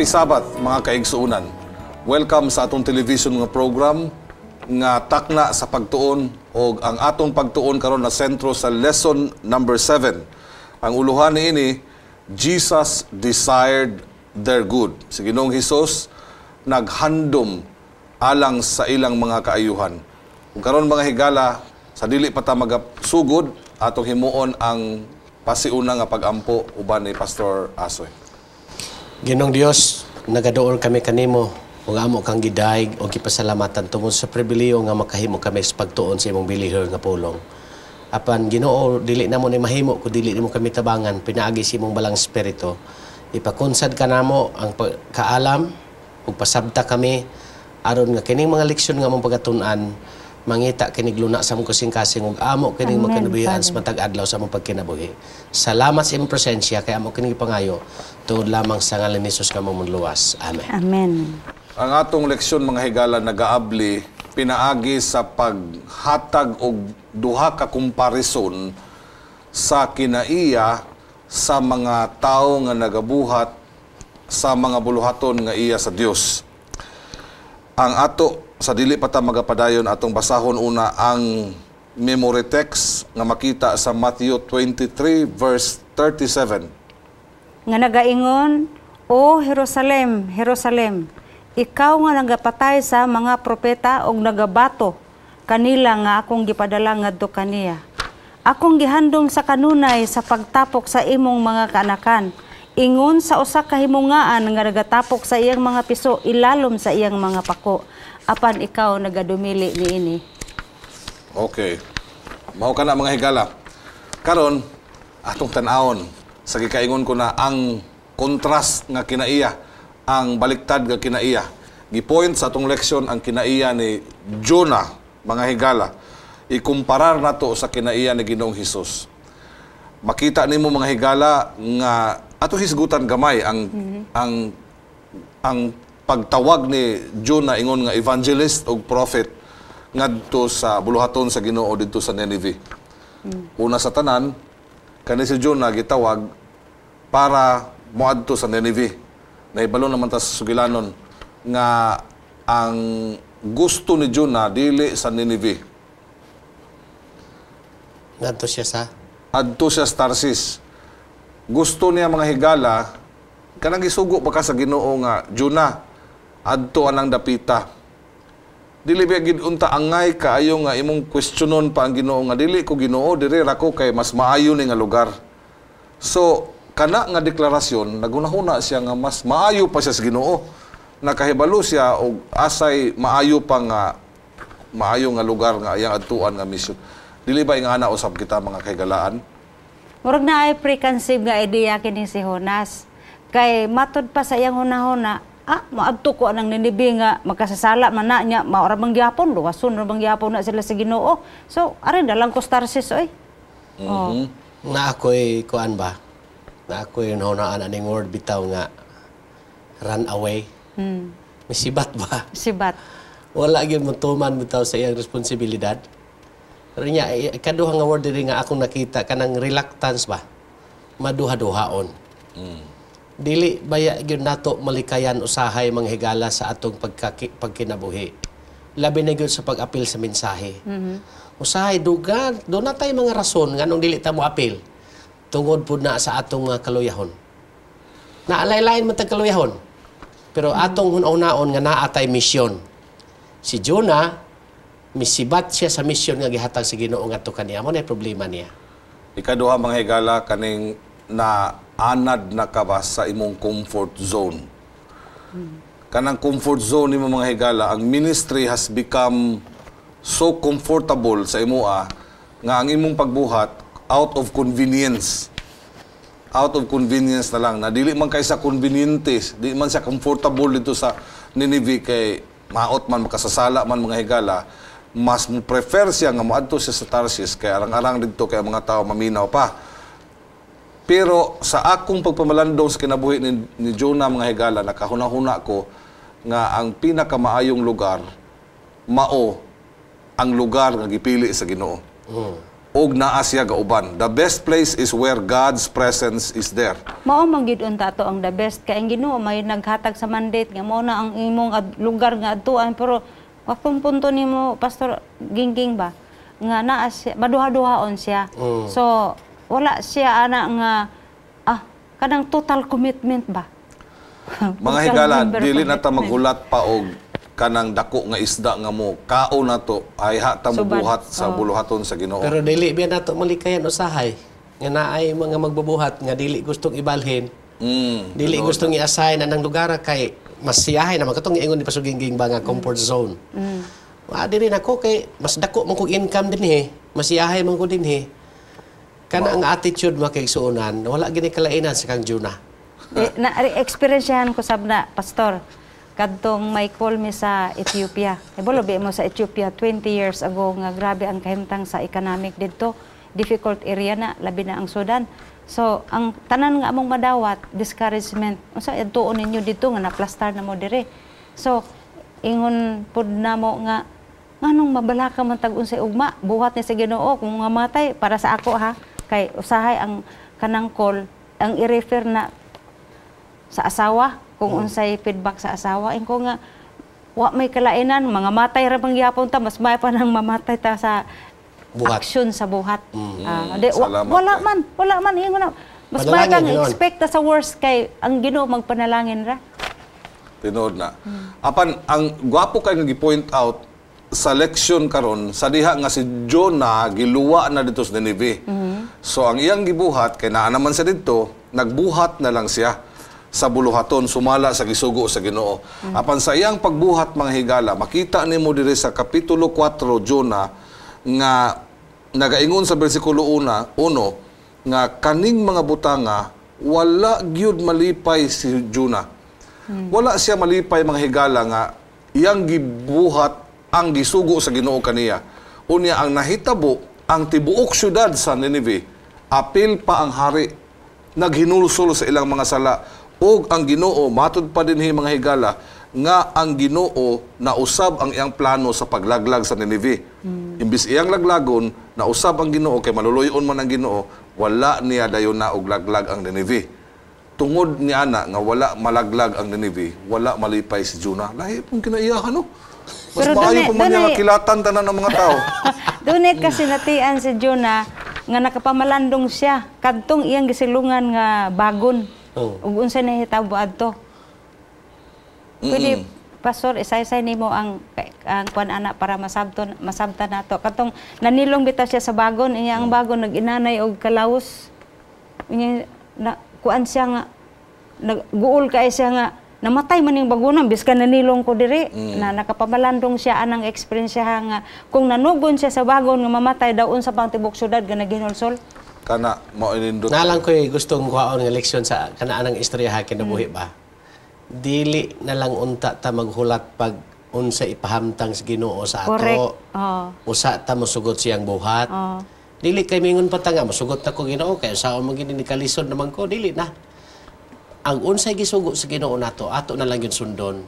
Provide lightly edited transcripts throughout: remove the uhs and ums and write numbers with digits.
Happy Sabbath mga kaigsuunan. Welcome sa atong television nga program nga takna sa pagtuon o ang atong pagtuon karon na sentro sa lesson number 7. Ang uluhan niini, Jesus desired their good. Si Ginoong Hesus naghandom alang sa ilang mga kaayuhan. Kung karon mga higala, sa dili pa ta magasugod, atong himuon ang pasiuna nga pagampo uban ni Pastor Asoy. Ginoong Dios, nagadoon kami kanimo ug amo kang gidayeg o gipasalamatan tungod sa pribileyo nga makahimo kami sa pagtuon sa imong bilihon nga pulong. Apan Ginoo, dili namo ni mahimo kun dili nimo kami tabangan, pinaagi sa imong balang espiritu. Ipakonsad ka namo ang kaalam ug pasabta kami aron nga kining mga leksyon nga among pagatun-an mangita kinig luna sa among kasing-kasing ug amo kining makanubihan sa matag adlaw sa among pagkinabuhi. Salamat sa imong presensya kay amo kining pangayo tungod lamang sa ngalan ni Hesus nga among luwas. Amen. Amen. Ang atong leksyon mga higala nagaabli pinaagi sa paghatag og duha ka komparison sa kinaiya sa mga tawo nga nagabuhat sa mga buluhaton nga iya sa Dios. Ang ato sa dili pa ta magapadayon atong basahon una ang memory text nga makita sa Matthew 23 verse 37. Nga nagaingon, O Jerusalem, Jerusalem, ikaw nga nagapatay sa mga propeta og nagabato kanila nga akong gipadala ngadto kaniya. Akong gihandom sa kanunay sa pagtapok sa imong mga kaanakan. Ingon sa usa ka himungaan nga nagatapok sa iyang mga piso ilalom sa iyang mga pako. Apan ikaw nagadumili niini. Okay. Mao kana mga higala. Karon atong tan-awon sa gikaingon ko na ang kontrast nga kinaiya, ang baliktad nga kinaiya. Gipoint sa atong leksyon ang kinaiya ni Jonah, mga higala. Ikumparar nato sa kinaiya ni Ginoong Hesus. Makita nimo mga higala nga ato hisgutan gamay ang pagtawag ni Jonah ingon nga evangelist o prophet ngadto sa buluhaton sa Ginoo didto sa Nineveh. Una sa tanan, kani si Jonah gitawag para moadto sa Nineveh. Nahibalo naman ta sa sugilanon nga ang gusto ni Jonah dili sa Nineveh. Ngadto siya sa Adto siya sa Tarsis. Gusto niya mga higala kanang gisugo pa ka sa Ginoo nga Jonah adto anang dapita. Dili ba gid unta angay kaayo nga imong questionon pa ang Ginoo nga dili ko Ginoo diri ra ko kay mas maayo ni nga lugar. So kana nga deklarasyon nagunahuna siya nga mas maayo pa siya sa Ginoo. Nakahibalo siya og asay maayo pa nga maayo nga lugar nga iyang adtuan nga mission. Dili ba nga ana usab kita mga kahigalaan? Murag na ay preconceived nga ideya kini si Jonas. Kay matod pa sa iyang hunahuna, maadto ko anang Nineveh nga magkasasala man na niya, maora bang gyapon, luwason ra bang gyapon na sila sa Ginoo. So, ari dalang ko Tarsis oy. na ako'y kuan ba? Na ako'y hunahunaan aning word bitaw nga run away. Misibat ba? Sibat. Wala gyud mo tuman bitaw sa iyang responsibilidad. Pero niya, kaduha nga word diri nga akong nakita kanang reluctance ba? Maduha-duhaon. Dili baya gyud nato malikayan usahay manghigala sa atong pagkinabuhi. Labi na gyud sa pag-apil sa mensahe. Usahay dugan, do na tay mga rason nganong dili ta mo apil. Tungod pud na sa atong kaluyahon. Naalay-lain man tag kaluyahon. Pero atong hunaon nga naa tay misyon. Si Jonah misibat siya sa misyon nga gihatag sa Ginoo ngadto kaniya. Mo na problema niya. Ikaduha mga higala kaning na anad na ka ba sa imong comfort zone. Kanang comfort zone nimo mga higala, ang ministry has become so comfortable sa imoa nga ang imong pagbuhat out of convenience. Out of convenience na lang. Na dili man kay sa convenientes, di man siya comfortable dito sa Nineveh kay maot man makasasala man mga higala. Mas mo prefer siya nga moadto siya sa Tarsis kay arang-arang dito kay mga tao maminaw pa. Pero sa akong pagpamalandong sa kinabuhi ni Jonah mga higala, nakahuna-huna ko nga ang pinakamaayong lugar mao ang lugar nga gipili sa Ginoo. og naa siya gauban. The best place is where God's presence is there. Mao man gid unta to ang the best kay ang Ginoo may naghatag sa mandate nga mao na ang imong lugar nga adtuan, pero wakong punto nimo Pastor Gingging ba nga naa siya maduha-duhaon siya. So wala siya ana nga kanang total commitment ba. Mga higala, dili na ta maghulat pa og kanang dako nga isda nga mo kao na to ay hata buhat sa buluhaton sa Ginoo. Pero dili biya nato malikayan usahay nga naay mga magbubuhat nga dili gustong ibalhin. Dili gustong i-assign anang lugar kay mas siyahay naman katong ingon ni Pastor Gingging ba nga comfort zone. Diri na ko kay mas dako man kog income dinhi, mas siyahay man ko dinhi. Kana ang attitude makigsuonan wala gini kalainan sa kang Juna. Na-experiencehan ko sabna Pastor. Kadtong may call mi sa Ethiopia. Bolobi mo sa Ethiopia 20 years ago nga grabe ang kahimtang sa economic didto. Difficult area na, labi na ang Sudan. So, ang tanan nga among madawat, discouragement. Unsa adtuon ninyo dito nga naplastar na mo dire. So, ingon pud namo nga nganong mabalaka man tag unsay ugma, buhat ni sa Ginoo kung mamatay para sa ako ha. Kay usahay ang kanang call ang i-refer na sa asawa kung unsay feedback sa asawa ko nga wa may kalainan mga matay ra bang gyapon ta mas may pa nang mamatay ta sa buhat. Action sa buhat. Wala man ingon na mas may kang expect ta sa worst kay ang Ginoo magpanalangin ra. Tinuod na. Apan ang gwapo kay nga gi-point out sa leksyon karon sa diha nga si Jonah giluwa na dito sa Nineveh. So ang iyang gibuhat kay naa naman sa didto nagbuhat na lang siya sa buluhaton sumala sa gisugo sa Ginoo. Apan sa iyang pagbuhat mga higala, makita nimo diri sa kapitulo 4 Jonah nga nagaingon sa bersikulo 1 nga kaning mga butanga wala gyud malipay si Jonah. Wala siya malipay mga higala nga iyang gibuhat ang gisugo sa Ginoo kaniya. Unya ang nahitabo ang tibuok syudad sa Nineveh, apil pa ang hari, naghinulsol sa ilang mga sala. Og ang Ginoo matud pa dinhi mga higala nga ang Ginoo nausab ang iyang plano sa paglaglag sa Nineveh. Imbis iyang laglagon, nausab ang Ginoo kay maluluyon man ang Ginoo, wala niya dayon na og laglag ang Nineveh. Tungod ni ana nga wala malaglag ang Nineveh, wala malipay si Jonah. Lahi pong kinaiyahan no. Mas maayo pa man niya nga kilatan tanan ng mga tao. Dunay kasi natian si Jonah nga nakapamalandong siya kadtong iyang gisilungan nga bagon. Ug unsa na hitabo adto? Pwede Pastor isay-say nimo ang kuan ana para masabtan nato. Katong nanilong bitaw siya sa bagon, iya ang bagon nag-inanay og kalawos. Inya na kuan siya nga nagguol kay siya nga namatay man ning bagunan biskan nanilong ko diri na nakapamalandong siya anang eksperyensya nga kung nanugon siya sa bagon nga mamatay daw unsa pang tibok syudad nga naginulsol. Kana mao inindot. Nalang ko'y gustong kuhaon nga leksyon sa kanaan ng istorya kinabuhi ba. Dili na lang unta ta maghulat pag unsa ipahamtang sa Ginoo sa ato. Correct. Usa ta mosugot siyang buhat. Dili kay mingon pa ta nga mosugot ta ko Ginoo kay sa mo gini ni kalisod naman ko dili na. Ang unsay gisugo sa Ginoo nato ato na lang yun sundon.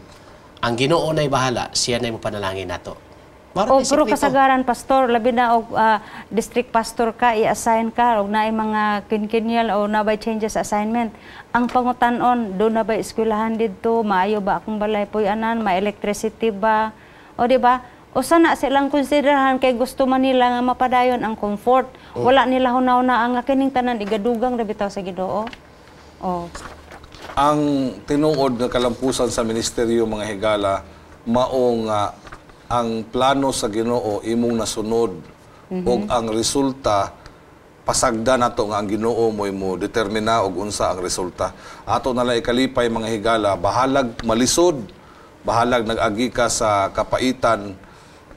Ang Ginoo nay bahala, siya nay mo panalangin nato. Pero kasagaran pastor labi na og district pastor ka i-assign ka og naay mga kinkinyal o nabay changes assignment. Ang pangutan-on do na ba eskwelahan didto, maayo ba akong balay puy-anan, may electricity ba? O di ba? O sana silang konsiderahan kay gusto man nila nga mapadayon ang comfort. Wala nila hunaw-na ang kining tanan igadugang ra bitaw sa Ginoo. Ang tinuod nga kalampusan sa ministeryo mga higala mao nga ang plano sa Ginoo imong nasunod ug ang resulta pasagda nato nga ang Ginoo mo determina og unsa ang resulta. Ato na lang ikalipay mga higala, bahalag malisod, bahalag nag-agi ka sa kapaitan,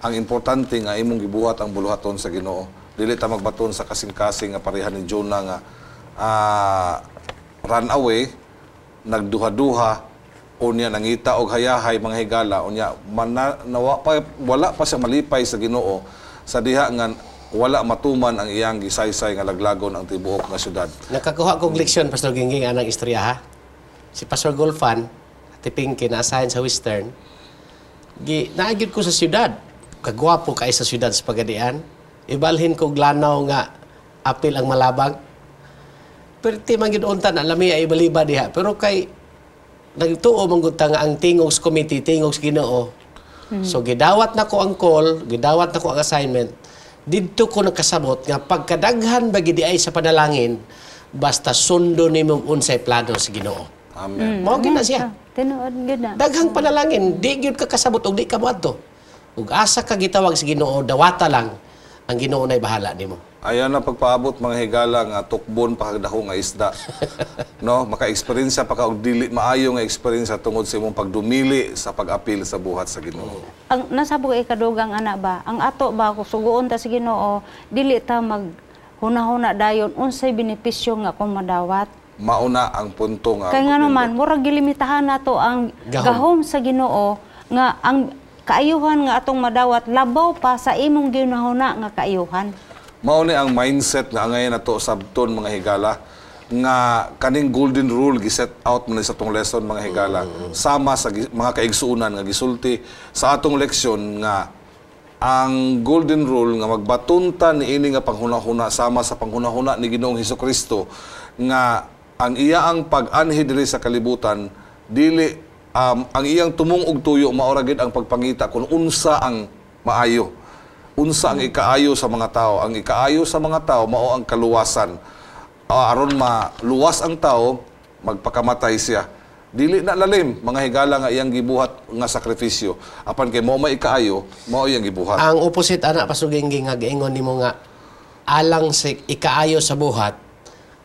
ang importante nga imong gibuhat ang buluhaton sa Ginoo. Dili ta magbaton sa kasing-kasing nga pareha ni Jonah nga run away, nagduha-duha, unya nangita og hayahay mga higala, unya wala pa siya malipay sa Ginoo sa diha nga wala matuman ang iyang gisaysay nga laglagon ang tibuok nga syudad. Nakakuha kong leksyon Pastor Gingging anang istorya ha. Si Pastor Golfan, tipingkin na asahin sa Western. Naagid ko sa syudad. Kagwapo kay sa syudad sa Pagadian. ibalhin ko glanaw nga apil ang malabang. Pero ti man gid unta na lami ay ibaliba diha. Pero kay nagtuo man gud ta nga ang tingog committee, tingog Ginoo. So gidawat nako ang call, gidawat nako ang assignment. Didto ko nakasabot nga pagkadaghan ba gid ay sa panalangin basta sundo nimo unsay plano sa Ginoo. Amen. Mao gid na siya. Tinuod gyud na. Daghang panalangin, di gyud ka kasabot og di ka moadto. Ug asa ka gitawag sa Ginoo, dawata lang ang Ginoo nay bahala nimo. Ayan na pagpaabot mga higala nga tukbon pa kagdaho nga isda. No, maka-eksperyensya pa ka og dili maayo nga eksperyensya tungod sa imong pagdumili sa pag-apil sa buhat sa Ginoo. Ang nasabog ay kadugang ana ba, ang ato ba kung suguon ta sa Ginoo, dili ta mag huna-huna dayon unsay benepisyo nga kung madawat. Mauna ang punto nga. Kaya nga naman, murag gilimitahan nato ang gahom sa Ginoo nga ang kaayuhan nga atong madawat labaw pa sa imong ginahuna nga kaayuhan. Mao ni ang mindset nga angay nato sabton mga higala nga kaning golden rule giset out man sa atong lesson mga higala sama sa mga kaigsuonan nga gisulti sa atong leksyon nga ang golden rule nga magbatunta niini nga panghuna-huna sama sa panghuna-huna ni Ginoong Hesukristo nga ang iyaang pag-anhi diri sa kalibutan dili ang iyang tumong og tuyo maora gid ang pagpangita kung unsa ang maayo, unsa ang ikaayo sa mga tao. Ang ikaayo sa mga tao mao ang kaluwasan. Aron maluwas ang tao, magpakamatay siya. Dili na lalim mga higala nga iyang gibuhat nga sakripisyo. Apan kay mao may ikaayo, mao iyang gibuhat. Ang opposite ana pasuging nga giingon nimo nga alang sa ikaayo sa buhat,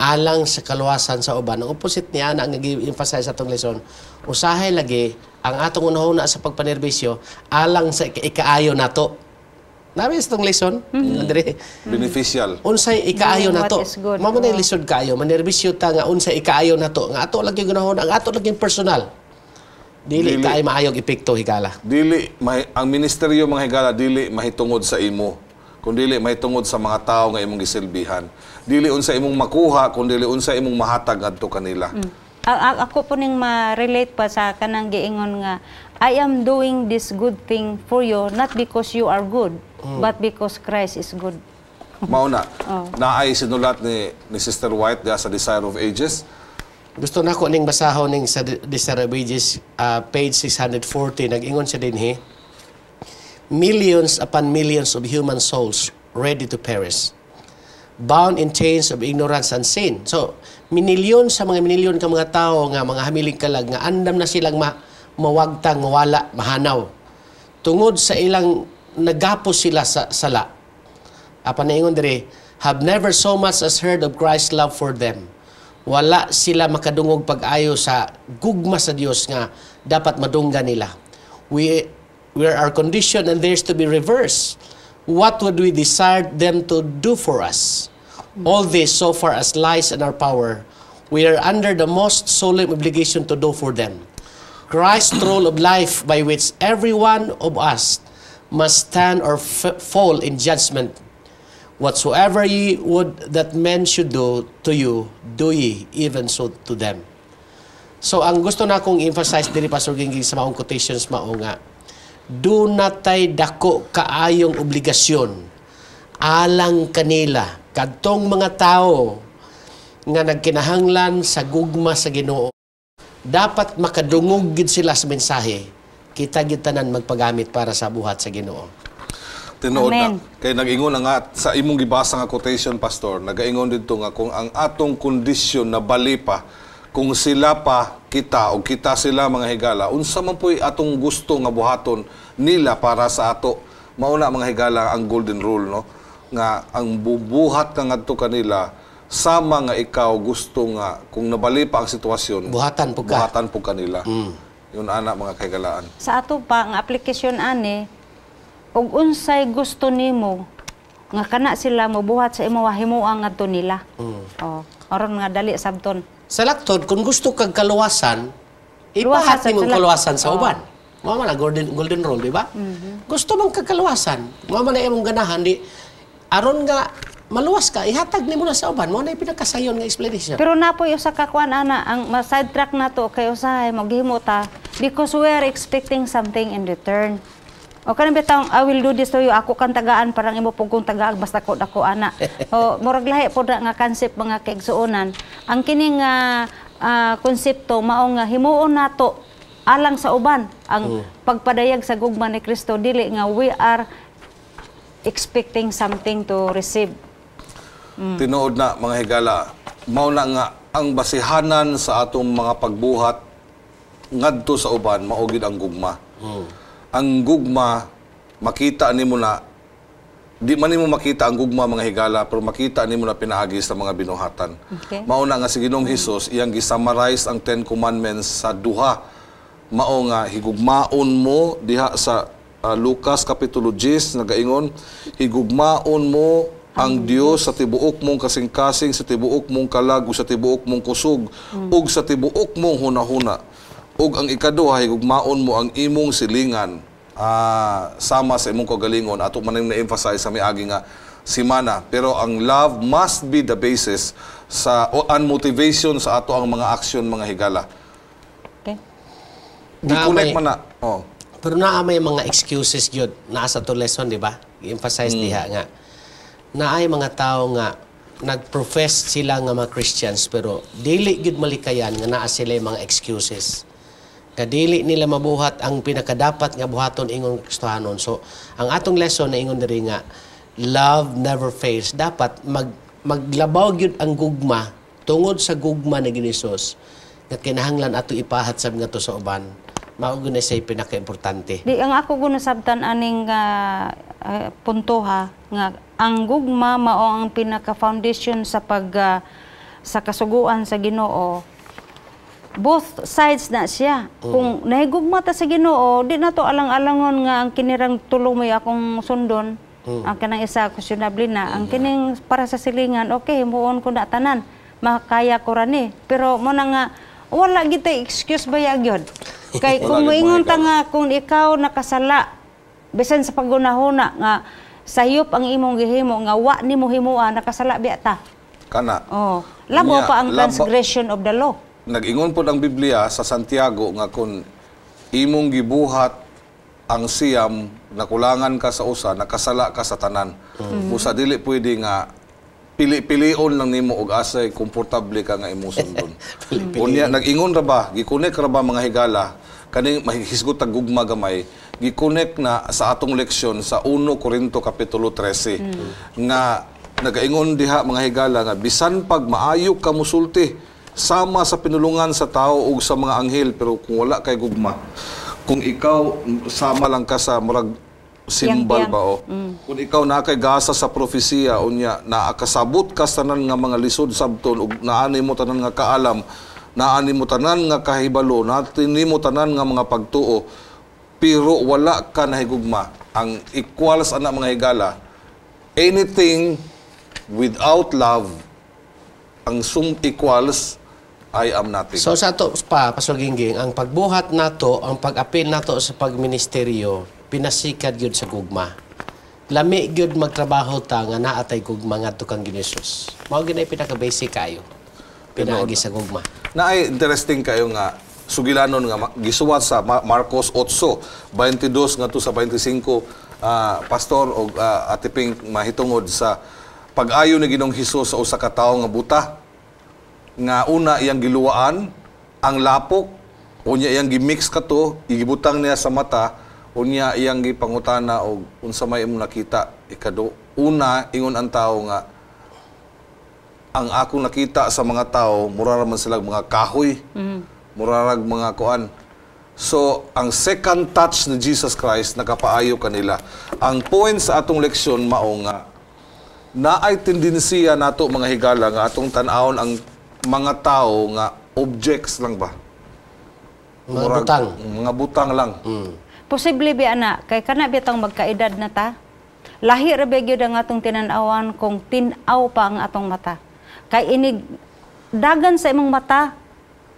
alang sa kaluwasan sa uban. Ang opposite niya na ang nag-emphasize sa atong lesson, usahay lagi ang atong unahuna sa pagpanerbisyo alang sa ikaayo nato. Nabi sa itong lesson, Andre? Beneficial. Unsay ikaayo Doing nato. what is good. Mamo na lisod kaayo, manerbisyo ta nga unsay ikaayo nato. Nga ato lagi gunahon, ang ato lagi personal. Dili kaayo maayog epekto higala. Dili ang ministeryo mga higala dili mahitungod sa imo, kundi mahitungod sa mga tao nga imong gisilbihan. Dili unsa imong makuha kundi unsa imong mahatag adto kanila. Ako po ning ma-relate pa sa kanang giingon nga I am doing this good thing for you not because you are good but because Christ is good. Mao na. Naay sinulat ni Sister White sa Desire of Ages. Gusto na ko ning basahon ning sa Desire of Ages, page 640, nag-ingon siya dinhi. Millions upon millions of human souls ready to perish, bound in chains of ignorance and sin. So, minilyon sa mga minilyon ka mga tao nga mga hamiling kalag nga andam na silang mawagtang, wala, mahanaw. Tungod sa ilang nagapos sila sa sala. Apa na ingon diri, have never so much as heard of Christ's love for them. Wala sila makadungog pag-ayo sa gugma sa Dios nga dapat madunggan nila. We are our condition and theirs to be reversed. What would we desire them to do for us? All this, so far as lies in our power, we are under the most solemn obligation to do for them. Christ's rule of life by which every one of us must stand or fall in judgment. Whatsoever ye would that men should do to you, do ye even so to them. So, ang gusto na akong emphasize diri Pastor Gingging sa maong quotations mao nga, do natay dako kaayong obligasyon alang kanila kadtong mga tao nga nagkinahanglan sa gugma sa Ginoo. Dapat makadungog gid sila sa mensahe. Kita gid tanan magpagamit para sa buhat sa Ginoo. Tinuod na. Kay nag-ingon na nga sa imong gibasa nga quotation, Pastor, nag-ingon dito nga kung ang atong kondisyon na bali pa, kung sila pa kita o kita sila mga higala, unsa man po'y atong gusto nga buhaton nila para sa ato. Mauna mga higala ang golden rule, no? Nga ang bubuhat ka ngadto kanila sama nga ikaw gusto nga kung nabali pa ang sitwasyon, Buhatan po ka. buhatan po kanila. Yun ana mga kahigalaan. Sa ato pa ang aplikasyon ani ug unsay gusto nimo nga kana sila mobuhat sa imo himuang ngadto nila. Aron nga dali sabton. Sa laktod, kung gusto kag kaluwasan, Luwasan ipahat sa mo sila. kaluwasan sa uban. Mga man golden rule, di ba? Gusto mong kagkaluwasan. Mga man na imong ganahan, di, aron nga maluwas ka, ihatag nimo na sa uban. Mo na pinakasayon nga explanation. Pero napoy usa ka kuan ana ang sidetrack nato kay usahay maghimo ta because we are expecting something in return. O kanang bitang I will do this to you, ako kan tagaan parang imo pugong tagaan basta ko dako ana. O murag lahi pod nga concept mga kaigsuonan. Ang kining konsepto mao nga himuon nato alang sa uban ang pagpadayag sa gugma ni Kristo, dili nga we are expecting something to receive. Tinuod na mga higala, mao na nga ang basihanan sa atong mga pagbuhat ngadto sa uban mao gid ang gugma. Ang gugma, makita nimo na, di man nimo makita ang gugma mga higala, pero makita nimo na pinaagi sa mga binuhatan. Okay. Mauna nga si Ginoong Hesus, iyang gisummarize ang 10 Commandments sa duha. Mao nga, higugmaon mo, diha sa Lucas Kapitulo 10, nagaingon, higugmaon mo ang Dios sa tibuok mong kasing-kasing, sa tibuok mong kalag, o sa tibuok mong kusog, ug sa tibuok mong hunahuna. Ug ang ikaduha, higugmaon mo ang imong silingan sama sa imong kagalingon. Ato man na-emphasize sa miagi nga simana. Pero ang love must be the basis and motivation sa ato ang mga aksyon mga higala. Okay. I-connect man na. Oh. Pero naa may mga excuses gyud naa sa to lesson, di ba? I-emphasize diha nga naay mga tao nga nag-profess sila nga mga Christians pero dili gyud malikayan nga naa sila mga excuses. Kadili nila mabuhat ang pinakadapat nga buhaton ingon Kristohanon. So, ang atong lesson na ingon diri nga love never fails. Dapat maglabaw gyud ang gugma tungod sa gugma ni Hesus nga kinahanglan ato ipahat sab nga to sa uban. Mao gyud na say pinaka-importante. Di ang ako guna sabtan aning punto ha nga ang gugma mao ang pinaka-foundation sa sa kasuguan sa Ginoo. Both sides na siya. Kung nahigugma ta sa Ginoo, di na to alang-alangon nga ang kinirang tulong mo akong sundon. Ang kanang isa questionable na. Ang kining para sa silingan, okay, muon ko na tanan. Makakaya ko rani. Pero mo na nga, wala kita excuse ba yagyod. Kay kung moingon ta nga kung ikaw nakasala, bisan sa pagunahuna nga sayop ang imong gihimo nga wa nimo himuan nakasala biya ta. Kana. Oh, labo pa ang transgression of the law. Nag-ingon po ang Biblia sa Santiago nga kung imong gibuhat ang siyam, nakulangan ka sa usa, nakasala ka sa tanan. Busa dili pwede nga pili-pilion lang nimo og asay komportable ka nga imong sundon. Unya nag-ingon ra ba, gikunek ra ba mga higala kaning mahisgot ang gugma gamay, gikunek na sa atong leksyon sa 1 Corinto Kapitulo 13 nga nagaingon diha mga higala nga bisan pag maayo ka musulti sama sa pinulungan sa tao o sa mga anghel, pero kung wala kay gugma, kung ikaw sama lang ka sa murag simbal ba o kung ikaw na kay gasa sa propesiya unya naakasabot ka sa tanan nga mga lisod sabton ug naani mo tanan nga kaalam, naani mo tanan nga kahibalo, naani mo tanan nga mga pagtuo, pero wala ka nahigugma, ang equals ana mga higala, anything without love, ang sum equals I am nothing. So sa ato pa, Pastor Gingging, ang pagbuhat nato, ang pag-apil nato sa pagministeryo, pinasikad gyud sa gugma. Lami gyud magtrabaho ta nga naatay gugma ngadto kang Hesus. Mao gyud ay pinaka-basic kayo. Pinaagi sa gugma. Naay interesting kayo nga sugilanon nga gisuwat sa Marcos 8:22 ngadto sa 25 pastor og atiping mahitungod sa pag-ayo ni Ginoong Hesus sa usa ka tawo nga buta. Nga una iyang giluwaan ang lapok, unya iyang gimix kato, igibutang niya sa mata, unya iyang gipangutana og unsa may imong nakita. Ikado una ingon ang tao nga ang akong nakita sa mga tao mura man sila mga kahoy, murarag mga kuan. So ang second touch ni Jesus Christ nakapaayo kanila. Ang point sa atong leksyon mao nga naay tendensiya nato mga higala nga atong tan-awon ang mga tao nga objects lang ba? Mga butang. Mga butang lang. Posible bi ana kay kana bitang magkaedad na ta. Lahi ra ba gyud ang atong tinan-awan kung tin-aw pa ang atong mata. Kay inig dagan sa imong mata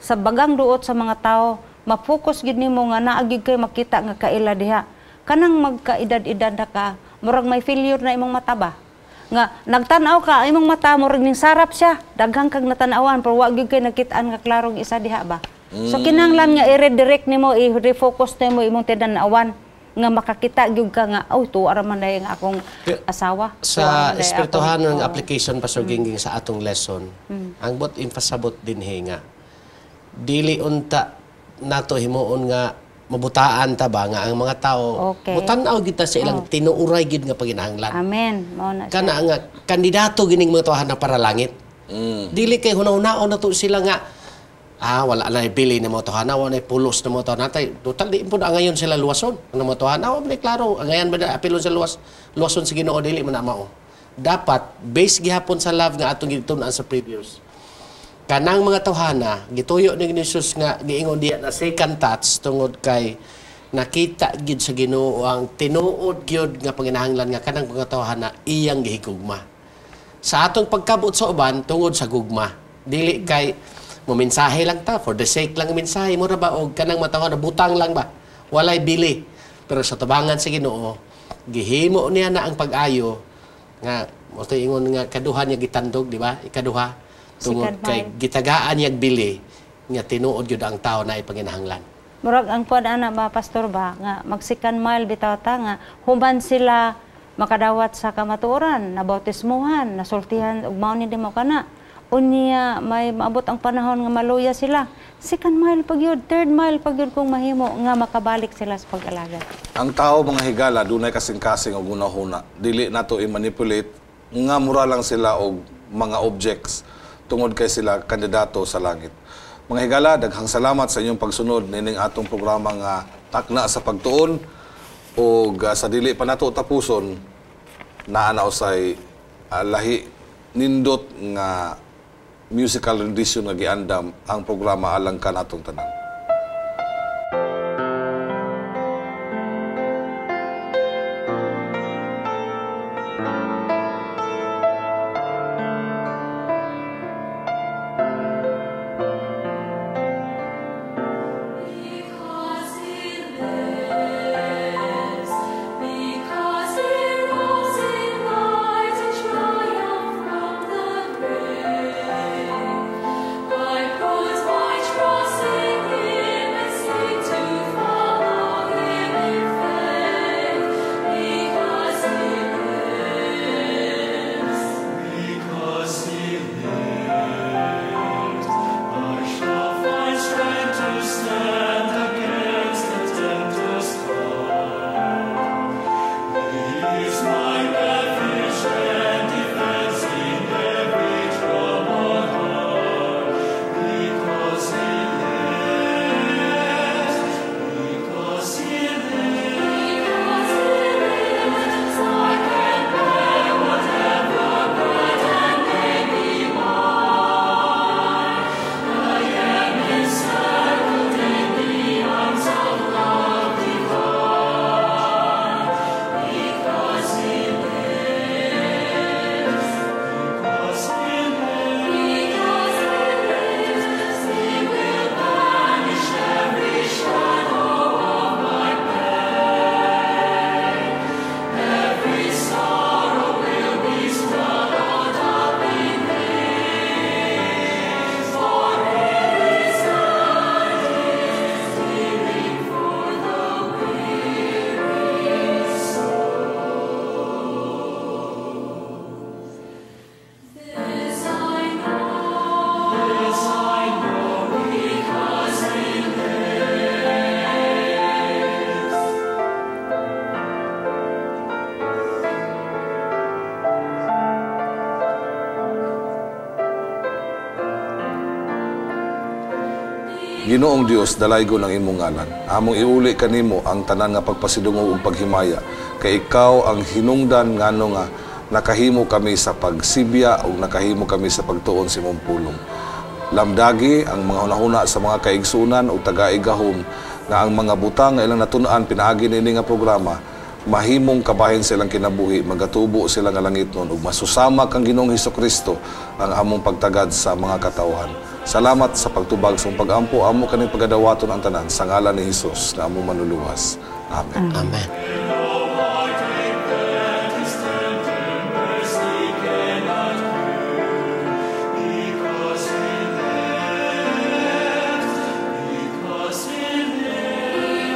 sa bagang duot sa mga tao, ma-focus gid nimo nga naa gyud kay makita nga kaila diha. Kanang magkaedad-edad na ka, murag may failure na imong mata ba? Nga nagtan-aw ka imong mata murag ning sarap siya, daghang kag natanawan pero wa gyud kay nakit-an nga klarong isa diha ba. So kinahanglan nga i-redirect nimo, i-refocus nimo imong tinan-awan nga makakita gyud ka nga oh tuwa ra man day nga akong asawa. Sa Tuwa man day espirituhan akong- ng application Pastor Gingging sa atong lesson, ang bot impasabot din nga dili unta nato himuon nga mabutaan ta ba nga ang mga tao Okay. mutan-aw gid ta sa ilang tinuuray gid nga paginahanglan. Amen. Mao na siya. Kana nga kandidato gining mga tawahan para langit. Dili kay hunaw-hunaon na to sila nga wala na ibili na mga tawahan, wala na pulos na mga tawahan. Total di po na ngayon sila luwason ng mga tawahan. Wala klaro, ngayon ba na apilon sa luwason sa Ginoo dili man na mao. Dapat base gihapon sa love nga atong gitunan sa previous. Kanang mga tawhana gituyo ni Jesus nga giingon diya na second touch tungod kay nakita gid sa Ginoo ang tinuod gyud nga panginahanglan nga kanang mga tawhana iyang gihigugma. Sa atong pagkabot sa uban tungod sa gugma. Dili kay mumensahe lang ta for the sake lang mensahe mo ra ba og kanang matawhana butang lang ba. Walay bili. Pero sa tabangan sa Ginoo gihimo niya na ang pag-ayo nga mo ingon nga kaduha niya gitandog di ba? Ikaduha tungod kay gitagaan niyag bili nga tinuod gyud ang tao na ipanginahanglan. Murag ang kuan ana ba pastor ba nga magsikan mile bitaw ta nga human sila makadawat sa kamatuoran, nabautismuhan, nasultihan ug mao ni mo kana. Unya may maabot ang panahon nga maluya sila. Second mile pag yun, third mile pag yun kung mahimo nga makabalik sila sa pag-alaga. Ang tao mga higala dunay kasing-kasing og hunahuna. Dili nato i-manipulate nga mura lang sila og mga objects tungod kay sila kandidato sa langit. Mga higala, daghang salamat sa inyong pagsunod nining atong programa nga Takna sa Pagtuon o sa dili pa nato tapuson naa na usay lahi nindot nga musical rendition nga giandam ang programa alang kanatong tanan. Because he rose in light and triumph from the grave, I put my trust in him and seek to follow him in faith. Because he lives. Because he lives, I shall find strength to stand against the tempter's call. He is my refuge and defense in every troubled heart. Because he lives, because he lives, I can bear whatever burden may be mine. I am encircled in the arms of love divine. Because he lives, because he lives, he will banish every shadow of my pain. Every sorrow will be swallowed up in thee. For it is God is healing for the weary This I know, because he lives. Ginoong Dios, dalaygo ng imong ngalan. Among iuli kanimo ang tanan nga pagpasidungog ug paghimaya kay ikaw ang hinungdan ngano nga nakahimo kami sa pagsibya ug nakahimo kami sa pagtuon sa imong pulong. Lamdagi ang mga hunahuna sa mga kaigsunan ug taga-igahom nga ang mga butang nga ilang natun-an pinaagi nini nga programa mahimong kabahin silang kinabuhi, magatubo sila nga langitnon ug masusama kang Ginoong Hesukristo ang among pagtagad sa mga katawhan. Salamat sa pagtubag sa pag-ampo amo kaning pagadawaton ang tanan sa ngalan ni Hesus nga among manluluwas. Amen. Amen. Because he lives,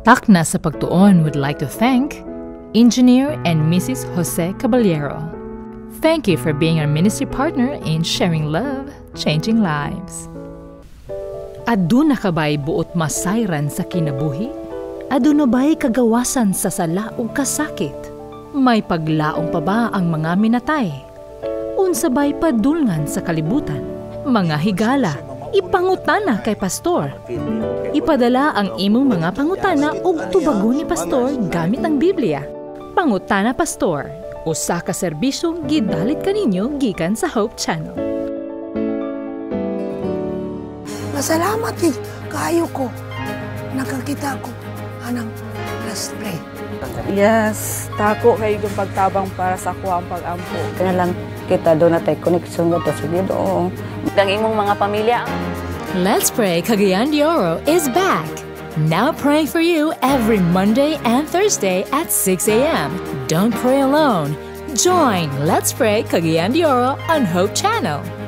Takna sa Pagtuon would like to thank Engineer and Mrs. Jose Caballero. Thank you for being our ministry partner in sharing love, changing lives. Aduna ka ba'y buot masayran sa kinabuhi? Aduna ba'y kagawasan sa sala o kasakit? May paglaong pa ba ang mga minatay? Unsa ba'y padulngan sa kalibutan? Mga higala, ipangutana kay pastor. Ipadala ang imong mga pangutana ug tubagon ni pastor gamit ang Biblia. Pangutana Pastor, usa ka serbisyo gidalit kaninyo gikan sa Hope Channel. Masalamat kayo ko. Nakakita ko anang Let's Pray. Yes, tako kay yung pagtabang para sa kuha ang pag-ampo. Kaya lang kita doon natin connection ba to sa Ginoo. Ang imong mga pamilya. Let's Pray Cagayan de Oro is back. Now praying for you every Monday and Thursday at 6 a.m. Don't pray alone. Join Let's Pray Cagayan de Oro on Hope Channel.